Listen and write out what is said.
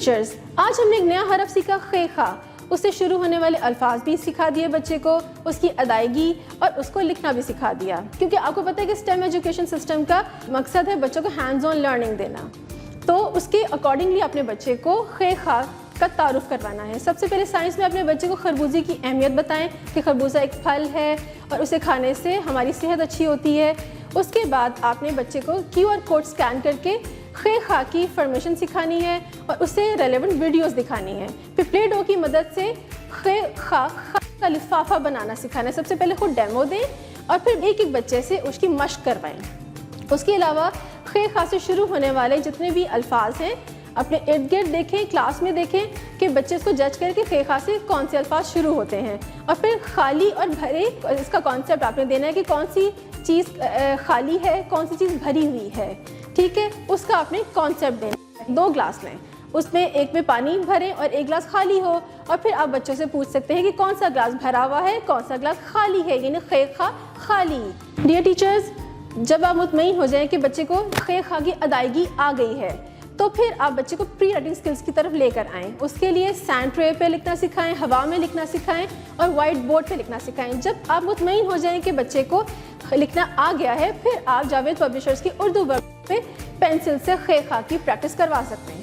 Teachers, آج ہم نے ایک نیا حرف سیکھا خے خا. اس سے شروع ہونے والے الفاظ بھی سکھا دیے بچے کو، اس کی ادائیگی اور اس کو لکھنا بھی سکھا دیا. کیونکہ آپ کو پتہ ہے کہ اسٹیم ایجوکیشن سسٹم کا مقصد ہے بچوں کو ہینڈز آن لرننگ دینا. تو اس کے اکارڈنگلی اپنے بچے کو خے خا کا تعارف کروانا ہے. سب سے پہلے سائنس میں اپنے بچے کو خربوزے کی اہمیت بتائیں کہ خربوزہ ایک پھل ہے اور اسے کھانے سے ہماری صحت اچھی ہوتی ہے. اس کے بعد آپ نے بچے کو QR کوڈ اسکین کر کے خے خا کی فارمیشن سکھانی ہے اور اسے ریلیونٹ ویڈیوز دکھانی ہے. پھر پلے ڈو کی مدد سے خے خا کا لفافہ بنانا سکھانا ہے. سب سے پہلے خود ڈیمو دیں اور پھر ایک ایک بچے سے اس کی مشق کروائیں. اس کے علاوہ خے خا سے شروع ہونے والے جتنے بھی الفاظ ہیں اپنے ارد گرد دیکھیں، کلاس میں دیکھیں کہ بچے اس کو جج کریں کہ خے خا سے کون سے الفاظ شروع ہوتے ہیں. اور پھر خالی اور بھرے، اس کا کانسیپٹ آپ نے دینا ہے کہ کون سی چیز خالی ہے، کون سی چیز بھری ہوئی ہے. ٹھیک ہے، اس کا آپ نے کانسیپٹ دینا ہے. 2 گلاس لیں، اس میں ایک میں پانی بھریں اور ایک گلاس خالی ہو. اور پھر آپ بچوں سے پوچھ سکتے ہیں کہ کون سا گلاس بھرا ہوا ہے، کون سا گلاس خالی ہے، یعنی خے خا خالی. ڈیئر ٹیچرز، جب آپ مطمئن ہو جائیں کہ بچے کو خے خا کی ادائیگی آ گئی ہے تو پھر آپ بچے کو پری رائٹنگ سکلز کی طرف لے کر آئیں. اس کے لیے سینڈ ٹرے پہ لکھنا سکھائیں، ہوا میں لکھنا سکھائیں اور وائٹ بورڈ پہ لکھنا سکھائیں. جب آپ مطمئن ہو جائیں کہ بچے کو لکھنا آ گیا ہے، پھر آپ جاوید پبلشرز کی اردو ورک پہ پینسل سے خے خا کی پریکٹس کروا سکتے ہیں.